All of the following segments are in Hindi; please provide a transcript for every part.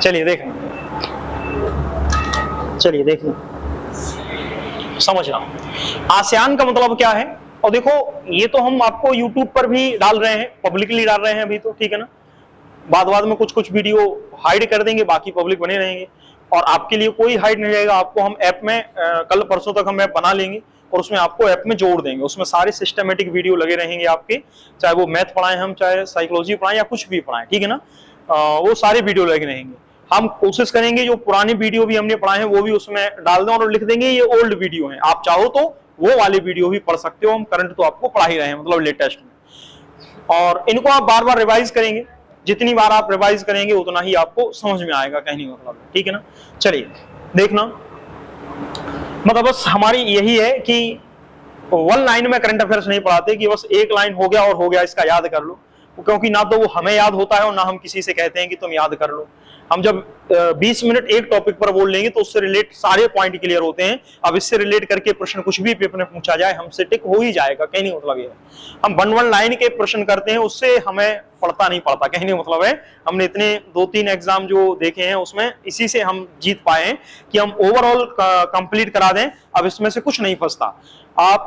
चलिए देखें, चलिए देखें, समझना आसियान का मतलब क्या है। और देखो ये तो हम आपको YouTube पर भी डाल रहे हैं, पब्लिकली डाल रहे हैं अभी तो, ठीक है ना। बाद में कुछ कुछ वीडियो हाइड कर देंगे, बाकी पब्लिक बने रहेंगे। और आपके लिए कोई हाइड नहीं रहेगा, आपको हम ऐप में कल परसों तक हम ऐप बना लेंगे और उसमें आपको ऐप में जोड़ देंगे। उसमें सारे सिस्टमेटिक वीडियो लगे रहेंगे आपके, चाहे वो मैथ पढ़ाएं हम, चाहे साइकोलॉजी पढ़ाएं या कुछ भी पढ़ाएं, ठीक है ना। वो सारे वीडियो लगे रहेंगे। हम कोशिश करेंगे जो पुराने वीडियो भी हमने पढ़ाए हैं वो भी उसमें डाल दें और लिख देंगे ये ओल्ड वीडियो हैं, आप चाहो तो वो वाले वीडियो भी पढ़ सकते हो। हम करंट तो आपको पढ़ा ही रहे हैं, मतलब लेटेस्ट में। और इनको आप बार बार रिवाइज करेंगे, जितनी बार आप रिवाइज करेंगे उतना ही आपको समझ में आएगा, कहने का मतलब, ठीक है ना। चलिए देखना, मतलब बस हमारी यही है कि वन लाइन में करंट अफेयर्स नहीं पढ़ाते कि बस एक लाइन हो गया और हो गया, इसका याद कर लो। क्योंकि ना तो वो हमें याद होता है और ना हम किसी से कहते हैं कि तुम याद कर लो। हम जब 20 मिनट एक टॉपिक पर बोल लेंगे तो उससे रिलेट सारे पॉइंट क्लियर होते हैं। अब इससे रिलेट करके प्रश्न कुछ भी पेपर में पूछा जाए हमसे टिक हो ही जाएगा, कहने का मतलब ये है। हम वन लाइन के प्रश्न करते हैं, उससे हमें पढ़ता नहीं पड़ता, कहने का मतलब है। हमने इतने 2-3 एग्जाम जो देखे हैं उसमें इसी से हम जीत पाए हैं कि हम ओवरऑल कंप्लीट करा दें। अब इसमें से कुछ नहीं फंसता। आप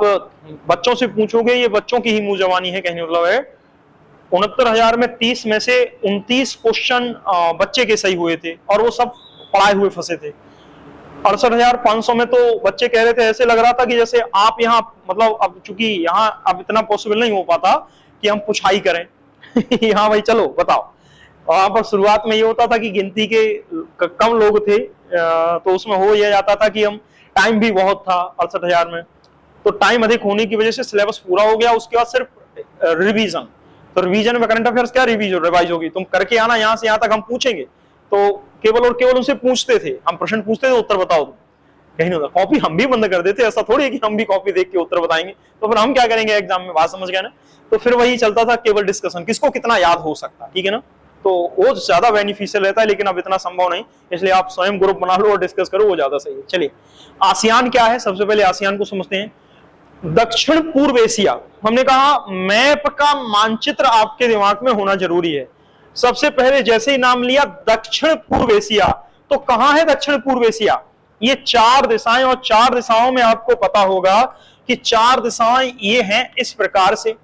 बच्चों से पूछोगे, ये बच्चों की ही मुंह जवानी है, कहने का मतलब है। 69,000 में 30 में से 29 क्वेश्चन बच्चे के सही हुए थे और वो सब पढ़ाए हुए फंसे थे। 68,500 में तो बच्चे कह रहे थे, ऐसे लग रहा था कि जैसे आप यहाँ, मतलब अब चूंकि यहाँ अब इतना पॉसिबल नहीं हो पाता कि हम पुछाई करें हाँ भाई चलो बताओ। वहां पर शुरुआत में ये होता था कि गिनती के कम लोग थे, तो उसमें हो यह जाता था कि हम, टाइम भी बहुत था 68,000 में, तो टाइम अधिक होने की वजह से सिलेबस पूरा हो गया। उसके बाद सिर्फ रिवीजन, तो रिवीजन में करंट अफेयर्स क्या रिवाइज होगी, तुम करके आना, यहां से यहां तक हम पूछेंगे। तो केवल और केवल उनसे पूछते थे, हम प्रश्न पूछते थे, उत्तर बताओ तुम, कहीं नहीं होता। कॉपी हम भी बंद कर देते, ऐसा थोड़ी है कि हम भी कॉपी देख के उत्तर बताएंगे, तो फिर हम क्या करेंगे एग्जाम में, बात समझ गए ना। तो फिर वही चलता था, केवल डिस्कशन, किसको कितना याद हो सकता है, ठीक है ना। तो वो ज्यादा बेनिफिशियल रहता है, लेकिन अब इतना संभव नहीं, इसलिए आप स्वयं ग्रुप बना लो और डिस्कस करो, वो ज्यादा सही है। चलिए आसियान क्या है, सबसे पहले आसियान को समझते हैं। दक्षिण पूर्व एशिया, हमने कहा मैप का मानचित्र आपके दिमाग में होना जरूरी है। सबसे पहले जैसे ही नाम लिया दक्षिण पूर्व एशिया, तो कहां है दक्षिण पूर्व एशिया, ये 4 दिशाएं, और 4 दिशाओं में आपको पता होगा कि 4 दिशाएं ये हैं इस प्रकार से।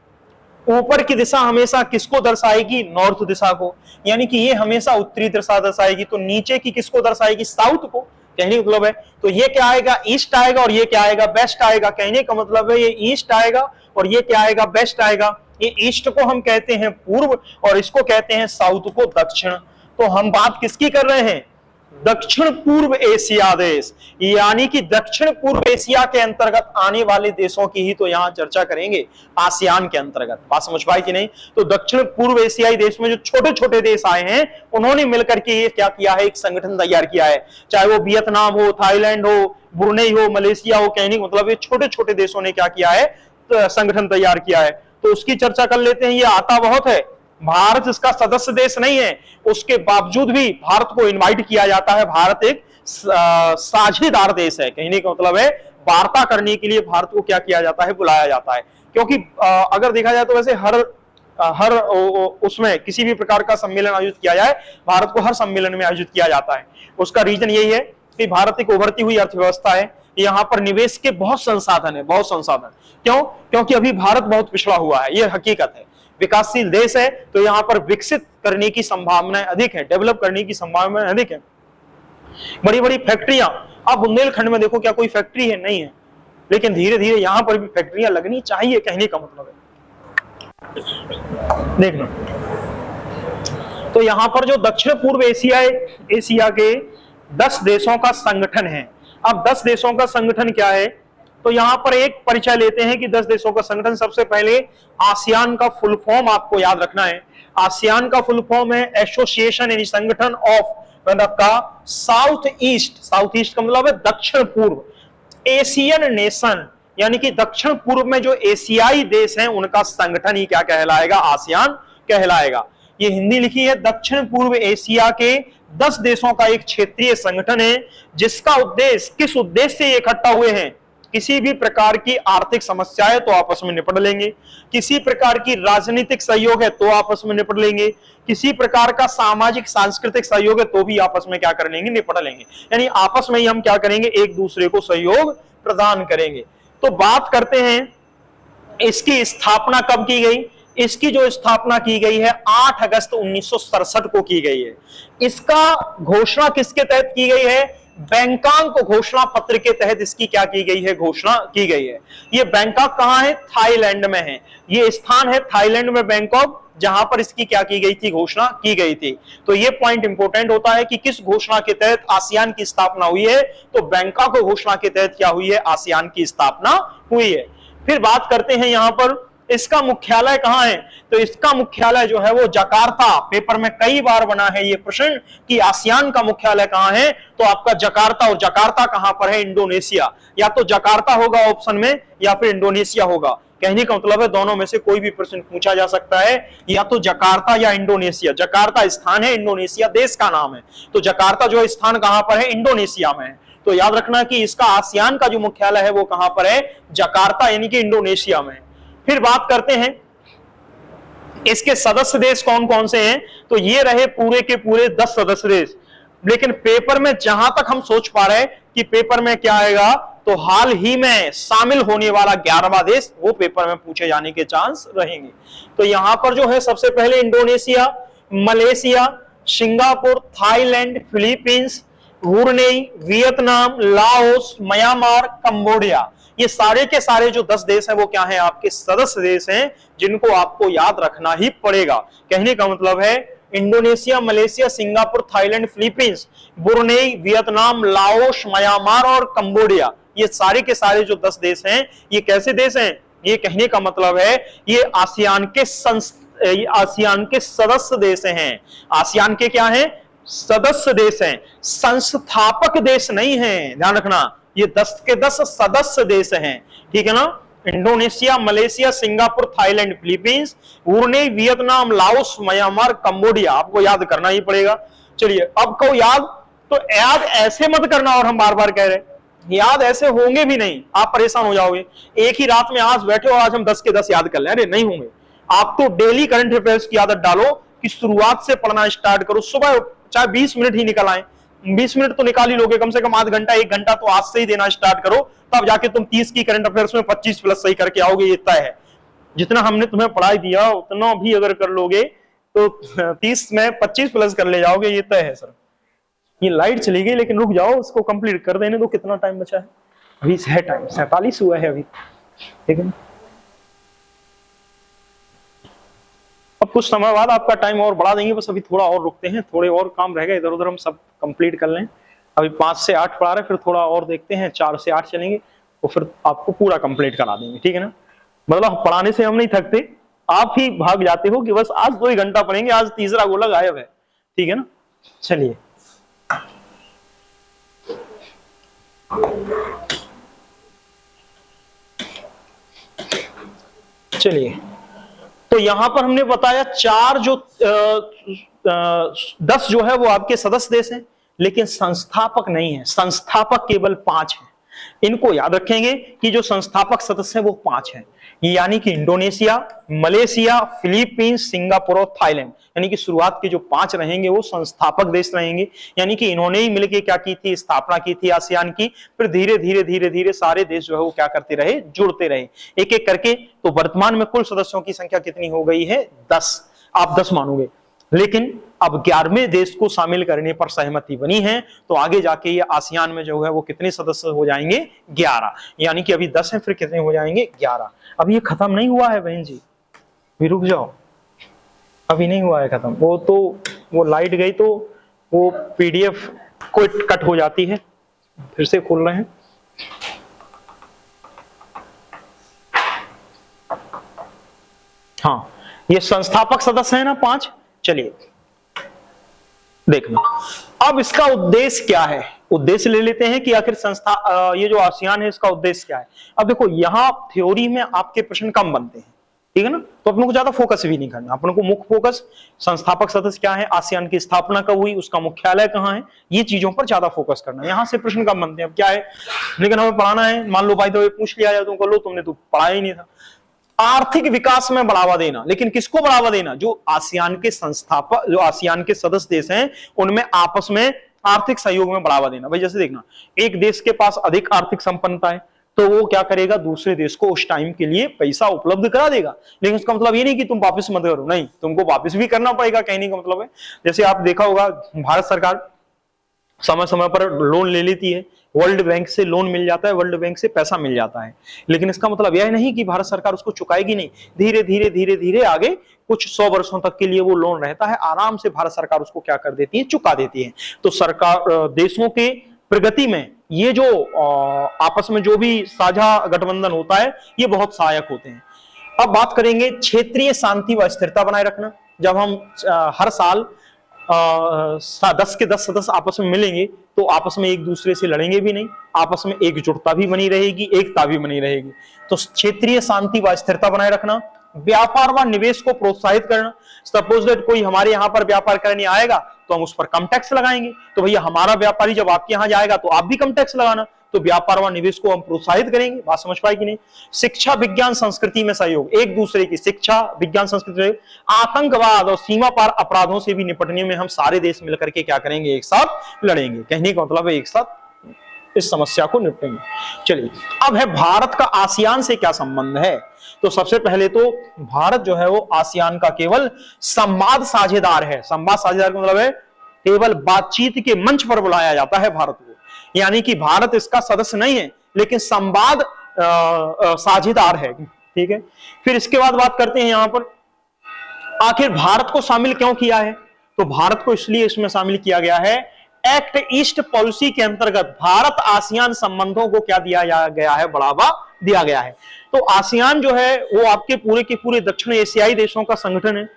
ऊपर की दिशा हमेशा किसको दर्शाएगी, नॉर्थ दिशा को, यानी कि ये हमेशा उत्तरी दिशा दर्शाएगी। तो नीचे की किसको दर्शाएगी, साउथ को, कहने का मतलब है। तो ये क्या आएगा, ईस्ट आएगा, और ये क्या आएगा, वेस्ट आएगा। कहने का मतलब है ये ईस्ट आएगा और ये क्या आएगा, वेस्ट आएगा। ये ईस्ट को हम कहते हैं पूर्व और इसको कहते हैं साउथ को दक्षिण। तो हम बात किसकी कर रहे हैं, दक्षिण पूर्व एशिया देश, यानी कि दक्षिण पूर्व एशिया के अंतर्गत आने वाले देशों की ही तो यहां चर्चा करेंगे आसियान के अंतर्गत। बात समझ पाई कि नहीं। तो दक्षिण पूर्व एशियाई देश में जो छोटे छोटे देश आए हैं, उन्होंने मिलकर के ये क्या किया है, एक संगठन तैयार किया है। चाहे वो वियतनाम हो, थाईलैंड हो, ब्रुनेई हो, मलेशिया हो, कहने का मतलब ये छोटे छोटे देशों ने क्या किया है, संगठन तैयार किया है। तो उसकी चर्चा कर लेते हैं। ये आता बहुत है, भारत इसका सदस्य देश नहीं है, उसके बावजूद भी भारत को इनवाइट किया जाता है। भारत एक साझेदार देश है, कहने का मतलब है वार्ता करने के लिए भारत को क्या किया जाता है, बुलाया जाता है। क्योंकि अगर देखा जाए तो वैसे हर उसमें किसी भी प्रकार का सम्मेलन आयोजित किया जाए, भारत को हर सम्मेलन में आयोजित किया जाता है। उसका रीजन यही है कि भारत एक उभरती हुई अर्थव्यवस्था है, यहाँ पर निवेश के बहुत संसाधन है, बहुत संसाधन। क्यों, क्योंकि अभी भारत बहुत पिछड़ा हुआ है, यह हकीकत है। विकासशील देश है तो यहाँ पर विकसित करने की संभावनाएं अधिक है, डेवलप करने की संभावनाएं अधिक है। बड़ी बड़ी फैक्ट्रियां, अब बुंदेलखंड में देखो क्या कोई फैक्ट्री है, नहीं है, लेकिन धीरे धीरे यहाँ पर भी फैक्ट्रियां लगनी चाहिए, कहने का मतलब है। देखना, तो यहाँ पर जो दक्षिण पूर्व एशिया के 10 देशों का संगठन है। अब 10 देशों का संगठन क्या है, तो यहां पर एक परिचय लेते हैं कि 10 देशों का संगठन। सबसे पहले आसियान का फुल फॉर्म आपको याद रखना है। आसियान का फुल फॉर्म है एसोसिएशन यानी संगठन ऑफ का साउथ ईस्ट, साउथ ईस्ट का मतलब है दक्षिण पूर्व, एशियन नेशन यानी कि दक्षिण पूर्व में जो एशियाई देश हैं उनका संगठन ही क्या कहलाएगा, आसियान कहलाएगा। ये हिंदी लिखी है, दक्षिण पूर्व एशिया के 10 देशों का एक क्षेत्रीय संगठन है, जिसका उद्देश्य, किस उद्देश्य से इकट्ठा हुए हैं, किसी भी प्रकार की आर्थिक समस्या है तो आपस में निपट लेंगे, किसी प्रकार की राजनीतिक सहयोग है तो आपस में निपट लेंगे, किसी प्रकार का सामाजिक सांस्कृतिक सहयोग है तो भी आपस में क्या कर लेंगे, निपट लेंगे। यानी आपस में ही हम क्या करेंगे, एक दूसरे को सहयोग प्रदान करेंगे। तो बात करते हैं इसकी स्थापना कब की गई। इसकी जो स्थापना की गई है 8 अगस्त 1967 को की गई है। इसका घोषणा किसके तहत की गई है, बैंकॉक घोषणा पत्र के तहत इसकी क्या की गई है, घोषणा की गई है। ये बैंकॉक कहां है, थाईलैंड में है। ये स्थान है थाईलैंड में बैंकॉक, जहां पर इसकी क्या की गई थी, घोषणा की गई थी। तो ये पॉइंट इंपॉर्टेंट होता है कि किस घोषणा के तहत आसियान की स्थापना हुई है। तो बैंकॉक घोषणा के तहत क्या हुई है, आसियान की स्थापना हुई है। फिर बात करते हैं यहां पर इसका मुख्यालय कहां है। तो इसका मुख्यालय जो है वो जकार्ता, पेपर में कई बार बना है ये प्रश्न कि आसियान का मुख्यालय कहां है, तो आपका जकार्ता। और जकार्ता कहां पर है, इंडोनेशिया। या तो जकार्ता होगा ऑप्शन में या फिर इंडोनेशिया होगा। कहने का मतलब है दोनों में से कोई भी प्रश्न पूछा जा सकता है, या तो जकार्ता या इंडोनेशिया। जकार्ता स्थान है, इंडोनेशिया देश का नाम है। तो जकार्ता जो स्थान कहां पर है, इंडोनेशिया में है। तो याद रखना कि इसका आसियान का जो मुख्यालय है वो कहां पर है, जकार्ता यानी कि इंडोनेशिया में। फिर बात करते हैं इसके सदस्य देश कौन कौन से हैं। तो ये रहे पूरे के पूरे 10 सदस्य देश। लेकिन पेपर में जहां तक हम सोच पा रहे हैं कि पेपर में क्या आएगा, तो हाल ही में शामिल होने वाला 11वां देश वो पेपर में पूछे जाने के चांस रहेंगे। तो यहां पर जो है सबसे पहले Indonesia, Malaysia, Singapore, Thailand, Philippines, Brunei, Vietnam, Laos, Myanmar, Cambodia, ये सारे के सारे जो 10 देश हैं वो क्या हैं, आपके सदस्य देश हैं, जिनको आपको याद रखना ही पड़ेगा। कहने का मतलब है Indonesia, Malaysia, Singapore, Thailand, Philippines, Brunei, Vietnam, Laos, Myanmar और कंबोडिया, ये सारे के सारे जो 10 देश हैं ये कैसे देश हैं, ये कहने का मतलब है ये आसियान के सदस्य देश हैं। आसियान के क्या हैं, सदस्य देश हैं, संस्थापक देश नहीं है, ध्यान रखना। ये 10 के 10 सदस्य देश हैं, ठीक है ना। Indonesia, Malaysia, Singapore, Thailand, Philippines, Brunei, Vietnam, Laos, Myanmar, Cambodia, आपको याद करना ही पड़ेगा। चलिए अब कहो याद, तो याद ऐसे मत करना, और हम बार बार कह रहे हैं याद ऐसे होंगे भी नहीं, आप परेशान हो जाओगे। एक ही रात में आज बैठे हो, आज हम 10 के 10 याद कर लें, अरे नहीं होंगे। आप तो डेली करंट अफेयर्स की आदत डालो कि शुरुआत से पढ़ना स्टार्ट करो। सुबह चाहे 20 मिनट ही निकल आए, 20 मिनट तो निकाल ही लोगे, कम से कम आध घंटा 1 घंटा तो आज से ही देना स्टार्ट करो, तब जाके तुम 30 की करंट अफेयर्स में 25 प्लस सही करके आओगे, ये तय है। जितना हमने तुम्हें पढ़ाई दिया उतना भी अगर कर लोगे तो 30 में 25 प्लस कर ले जाओगे, ये तय है सर। ये लाइट चली गई, लेकिन रुक जाओ, उसको कंप्लीट कर देने दो। कितना टाइम बचा है, अभी है टाइम, 47 हुआ है अभी, ठीक है। अब कुछ समय बाद आपका टाइम और बढ़ा देंगे, बस अभी थोड़ा और रुकते हैं, थोड़े और काम रह गए इधर उधर, हम सब कंप्लीट कर लें। अभी 5 से 8 पढ़ा रहे, फिर थोड़ा और देखते हैं, 4 से 8 चलेंगे, तो फिर आपको पूरा कंप्लीट करा देंगे, ठीक है ना। मतलब पढ़ाने से हम नहीं थकते, आप ही भाग जाते हो कि बस आज 2 ही घंटा पढ़ेंगे, आज तीसरा गोला गायब है, ठीक है ना। चलिए चलिए, तो यहां पर हमने बताया 4 जो 10 जो है वो आपके सदस्य देश हैं, लेकिन संस्थापक नहीं है। संस्थापक केवल 5 हैं। इनको याद रखेंगे कि जो संस्थापक सदस्य हैं वो 5 हैं, यानी कि इंडोनेशिया, मलेशिया, फिलीपींस, सिंगापुर और थाईलैंड, यानी कि शुरुआत के जो 5 रहेंगे वो संस्थापक देश रहेंगे। यानी कि इन्होंने ही मिलकर क्या की थी, स्थापना की थी आसियान की। फिर धीरे धीरे धीरे धीरे सारे देश जो है वो क्या करते रहे, जुड़ते रहे एक एक करके। तो वर्तमान में कुल सदस्यों की संख्या कितनी हो गई है, 10। आप 10 मानोगे, लेकिन अब 11वें देश को शामिल करने पर सहमति बनी है, तो आगे जाके ये आसियान में जो है वो कितने सदस्य हो जाएंगे, 11। यानी कि अभी 10 है, फिर कितने हो जाएंगे, 11। अब ये खत्म नहीं हुआ है बहन जी, भी रुक जाओ, अभी नहीं हुआ है खत्म। वो लाइट गई तो वो PDF को कट हो जाती है। फिर से खोल रहे हैं, हाँ, ये संस्थापक सदस्य है ना 5। चलिए देखना अब इसका उद्देश्य क्या है। उद्देश्य ले लेते हैं कि आखिर संस्था ये जो आसियान है इसका उद्देश्य क्या है। अब देखो, यहां थ्योरी में आपके प्रश्न कम बनते हैं, ठीक है ना। तो अपने को ज्यादा फोकस भी नहीं करना, अपने को मुख्य फोकस संस्थापक सदस्य क्या है, आसियान की स्थापना कब हुई, उसका मुख्यालय कहाँ है, ये चीजों पर ज्यादा फोकस करना। यहाँ से प्रश्न कब बनते हैं, अब क्या है, लेकिन हमें पढ़ाना है। मान लो भाई तो पूछ लिया जाए तुमको, लो तुमने तो पढ़ा ही नहीं था। आर्थिक विकास में बढ़ावा देना, लेकिन किसको बढ़ावा देना, जो आसियान के संस्थापक, जो आसियान के सदस्य देश हैं, उनमें आपस में आर्थिक सहयोग में बढ़ावा देना। भाई जैसे देखना, एक देश के पास अधिक आर्थिक संपन्नता है तो वो क्या करेगा, दूसरे देश को उस टाइम के लिए पैसा उपलब्ध करा देगा। लेकिन उसका मतलब ये नहीं कि तुम वापस मत करो, नहीं, तुमको वापस भी करना पड़ेगा, कहने का मतलब है। जैसे आप देखा होगा, भारत सरकार समय समय पर लोन ले लेती है, वर्ल्ड बैंक से लोन मिल जाता है, वर्ल्ड बैंक से पैसा मिल जाता है, लेकिन इसका मतलब यह नहीं कि भारत सरकार उसको चुकाएगी नहीं। धीरे धीरे धीरे धीरे आगे कुछ 100 वर्षों तक के लिए वो लोन रहता है, आराम से भारत सरकार उसको क्या कर देती है, चुका देती है। तो सरकार देशों के प्रगति में ये जो आपस में जो भी साझा गठबंधन होता है, ये बहुत सहायक होते हैं। अब बात करेंगे क्षेत्रीय शांति व स्थिरता बनाए रखना। जब हम हर साल 10 के 10 सदस्य आपस में मिलेंगे तो आपस में एक दूसरे से लड़ेंगे भी नहीं, आपस में एकजुटता भी बनी रहेगी, एकता भी बनी रहेगी। तो क्षेत्रीय शांति व स्थिरता बनाए रखना, व्यापार व निवेश को प्रोत्साहित करना। सपोज दैट कोई हमारे यहाँ पर व्यापार करने आएगा तो हम उस पर कम टैक्स लगाएंगे, तो भैया हमारा व्यापारी जब आपके यहाँ जाएगा तो आप भी कम टैक्स लगाना, तो व्यापार व निवेश को हम प्रोत्साहित करेंगे। बात समझ पाए कि नहीं। शिक्षा विज्ञान संस्कृति में सहयोग, एक दूसरे की शिक्षा विज्ञान संस्कृति में, आतंकवाद और सीमा पार अपराधों से भी निपटने में हम सारे देश मिलकर के क्या करेंगे, एक साथ लड़ेंगे। कहने का मतलब है एक साथ इस समस्या को निपटेंगे। चलिए, अब है भारत का आसियान से क्या संबंध है। तो सबसे पहले तो भारत जो है वो आसियान का केवल संवाद साझेदार है। संवाद साझेदार का मतलब है केवल बातचीत के मंच पर बुलाया जाता है भारत को, यानी कि भारत इसका सदस्य नहीं है, लेकिन संवाद साझेदार है। ठीक है, फिर इसके बाद बात करते हैं यहां पर आखिर भारत को शामिल क्यों किया है। तो भारत को इसलिए इसमें शामिल किया गया है, एक्ट ईस्ट पॉलिसी के अंतर्गत भारत आसियान संबंधों को क्या दिया गया है, बढ़ावा दिया गया है। तो आसियान जो है वो आपके पूरे के पूरे दक्षिण एशियाई देशों का संगठन है,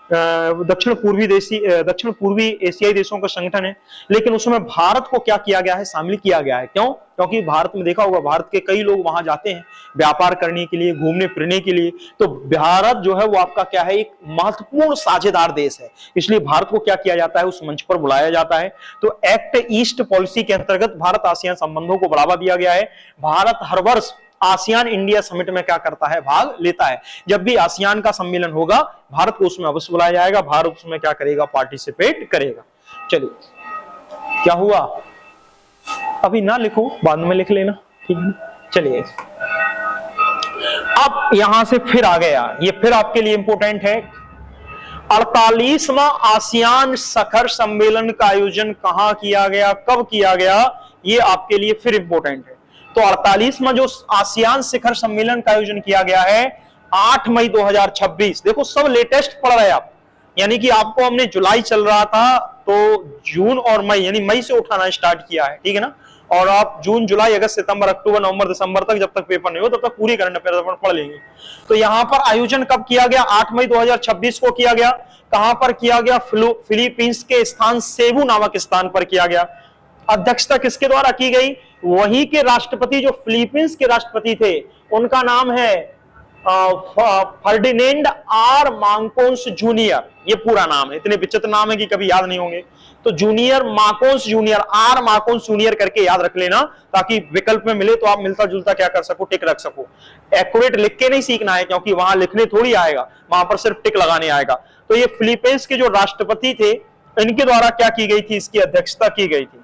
दक्षिण पूर्वी एशियाई देशों का संगठन है, लेकिन उसमें भारत को क्या किया गया है, शामिल किया गया है। क्यों? क्योंकि भारत में देखा होगा, भारत के कई लोग वहां जाते हैं व्यापार करने के लिए, घूमने फिरने के लिए। तो भारत जो है वो आपका क्या है, एक महत्वपूर्ण साझेदार देश है, इसलिए भारत को क्या किया जाता है, उस मंच पर बुलाया जाता है। तो एक्ट ईस्ट पॉलिसी के अंतर्गत भारत आसियान संबंधों को बढ़ावा दिया गया है। भारत हर वर्ष आसियान इंडिया समिट में क्या करता है, भाग लेता है। जब भी आसियान का सम्मेलन होगा भारत को उसमें अवश्य बुलाया जाएगा, भारत उसमें क्या करेगा, पार्टिसिपेट करेगा। चलिए, क्या हुआ, अभी ना लिखो, बाद में लिख लेना, ठीक है। चलिए, अब यहां से फिर आ गया, ये फिर आपके लिए इंपॉर्टेंट है। 48वां आसियान शिखर सम्मेलन का आयोजन कहां किया गया, कब किया गया, ये आपके लिए फिर इंपॉर्टेंट है। तो 48वां जो आसियान शिखर सम्मेलन का आयोजन किया गया है 8 मई 2026। देखो सब लेटेस्ट पढ़ रहे हैं आप, यानी कि आपको हमने जुलाई चल रहा था तो जून और मई, यानी मई से उठाना स्टार्ट किया है, ठीक है ना। और आप जून, जुलाई, अगस्त, सितंबर, अक्टूबर, नवंबर, दिसंबर तक, जब तक पेपर नहीं हो तब तक पूरी करंट अफेयर अपन पढ़ लेंगे। तो यहां पर आयोजन कब किया गया, 8 मई 2026 को किया गया। कहां पर किया गया, फिलीपींस के स्थान सेबू नामक स्थान पर किया गया। अध्यक्षता किसके द्वारा की गई, वही के राष्ट्रपति जो फिलीपींस के राष्ट्रपति थे, उनका नाम है फर्डिनेंड आर मार्कोस जूनियर। ये पूरा नाम है, इतने विचित्र नाम है कि कभी याद नहीं होंगे। तो junior Marcos junior, or Marcos junior करके याद रख लेना, ताकि विकल्प में मिले तो आप मिलता जुलता क्या कर सको, टिक रख सको। एक्यूरेट लिख के नहीं सीखना है, क्योंकि वहां लिखने थोड़ी आएगा, वहां पर सिर्फ टिक लगाने आएगा। तो ये फिलीपींस के जो राष्ट्रपति थे, इनके द्वारा क्या की गई थी, इसकी अध्यक्षता की गई थी।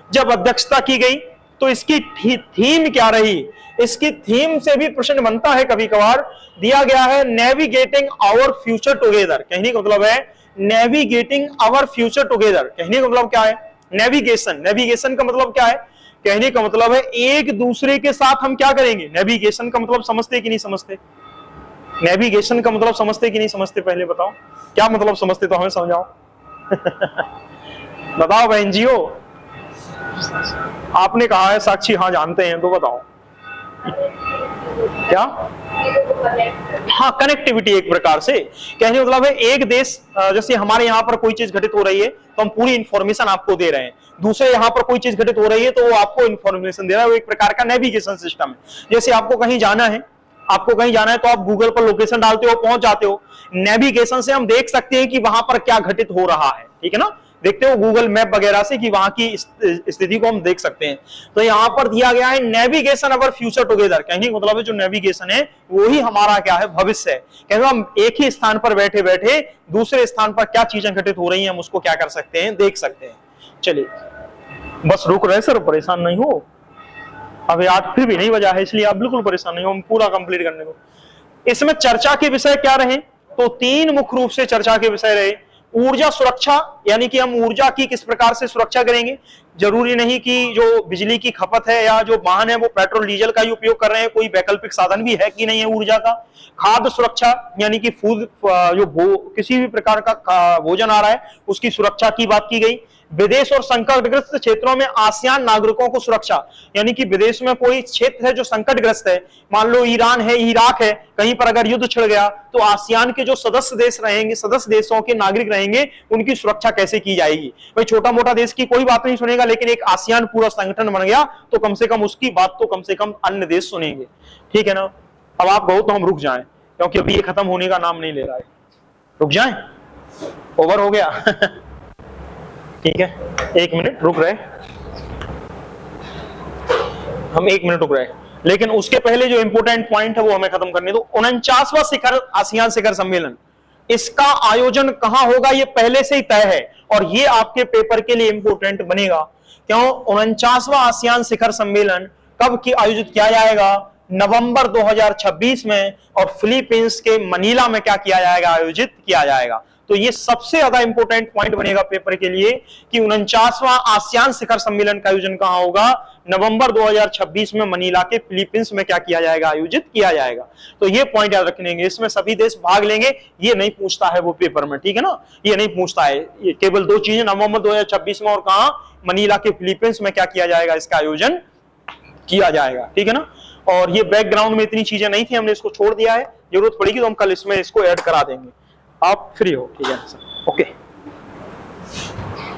जब अध्यक्षता की गई तो इसकी थीम क्या रही, इसकी थीम से भी प्रश्न बनता है कभी कभार। दिया गया है नेविगेटिंग आवर फ्यूचर टुगेदर। कहने का मतलब है नेविगेटिंग आवर फ्यूचर टुगेदर। कहने का मतलब क्या है, नेविगेशन। नेविगेशन का मतलब क्या है, कहने का मतलब है एक दूसरे के साथ हम क्या करेंगे। नेविगेशन का मतलब समझते कि नहीं समझते, नेविगेशन का मतलब समझते कि नहीं समझते, पहले बताओ क्या मतलब समझते तो हमें समझाओ। बताओ बहन जी, हो आपने कहा है साक्षी हाँ जानते हैं, तो बताओ क्या। हाँ, कनेक्टिविटी एक प्रकार से। कहने का मतलब है एक देश, जैसे हमारे यहाँ पर कोई चीज घटित हो रही है तो हम पूरी इंफॉर्मेशन आपको दे रहे हैं, दूसरे यहाँ पर कोई चीज घटित हो रही है तो वो आपको इंफॉर्मेशन दे रहा है, वो एक प्रकार का नेविगेशन सिस्टम है। जैसे आपको कहीं जाना है, आपको कहीं जाना है तो आप गूगल पर लोकेशन डालते हो, पहुंच जाते हो। नेविगेशन से हम देख सकते हैं कि वहां पर क्या घटित हो रहा है, ठीक है ना, देखते हो गूगल मैप वगैरह से कि वहां की स्थिति को हम देख सकते हैं। तो यहां पर दिया गया है नेविगेशन अवर फ्यूचर टुगेदर, कहने का मतलब है जो नेविगेशन है वो ही हमारा क्या है, भविष्य है। कहते हम एक ही स्थान पर बैठे बैठे दूसरे स्थान पर क्या चीजें घटित हो रही हैं हम उसको क्या कर सकते हैं, देख सकते हैं। चलिए बस रुक रहे सर, परेशान नहीं हो, अभी 8 फिर भी नहीं बजा है, इसलिए आप बिल्कुल परेशान नहीं हो, हम पूरा कंप्लीट करने को। इसमें चर्चा के विषय क्या रहे, तो 3 मुख्य रूप से चर्चा के विषय रहे। ऊर्जा सुरक्षा, यानी कि हम ऊर्जा की किस प्रकार से सुरक्षा करेंगे। जरूरी नहीं कि जो बिजली की खपत है या जो वाहन है वो पेट्रोल डीजल का ही उपयोग कर रहे हैं, कोई वैकल्पिक साधन भी है कि नहीं है ऊर्जा का। खाद्य सुरक्षा, यानी कि फूड जो किसी भी प्रकार का भोजन आ रहा है उसकी सुरक्षा की बात की गई। विदेश और संकटग्रस्त क्षेत्रों में आसियान नागरिकों को सुरक्षा, यानी कि विदेश में कोई क्षेत्र है जो संकटग्रस्त है, मान लो ईरान है, इराक है, कहीं पर अगर युद्ध छिड़ गया तो आसियान के जो सदस्य देश रहेंगे, सदस्य देशों के नागरिक रहेंगे, उनकी सुरक्षा कैसे की जाएगी। भाई छोटा मोटा देश की कोई बात नहीं सुनेगा, लेकिन एक आसियान पूरा संगठन बन गया तो कम से कम उसकी बात तो कम से कम अन्य देश सुनेंगे, ठीक है ना। अब आप कहो तो हम रुक जाएं, क्योंकि अभी ये खत्म होने का नाम नहीं ले रहा है। रुक जाएं, ओवर हो गया ठीक है, 1 मिनट रुक रहे, हम 1 मिनट रुक रहे, लेकिन उसके पहले जो इंपोर्टेंट पॉइंट है वो हमें खत्म करने दो। 49वां शिखर आसियान शिखर सम्मेलन, इसका आयोजन कहां होगा ये पहले से ही तय है और ये आपके पेपर के लिए इंपोर्टेंट बनेगा। क्यों? 49वां आसियान शिखर सम्मेलन कब की आयोजित किया जाएगा, नवंबर 2026 में, और फिलीपींस के मनीला में क्या किया जाएगा, आयोजित किया जाएगा। तो ये सबसे ज्यादा इंपॉर्टेंट पॉइंट बनेगा पेपर के लिए कि 49वां आसियान शिखर सम्मेलन का आयोजन कहां होगा, नवंबर 2026 में मनीला के फिलीपींस में क्या किया जाएगा, आयोजित किया जाएगा। तो ये पॉइंट याद रखने, इसमें सभी देश भाग लेंगे, ये नहीं पूछता है वो पेपर में, ठीक है ना, ये नहीं पूछता है, ये केवल 2 चीजें, नवंबर 2026 में और कहां, मनीला के फिलीपींस में क्या किया जाएगा, इसका आयोजन किया जाएगा, ठीक है ना। और ये बैकग्राउंड में इतनी चीजें नहीं थी, हमने इसको छोड़ दिया है, जरूरत पड़ेगी तो हम कल इसमें इसको ऐड करा देंगे। आप फ्री हो, ठीक है सर, ओके।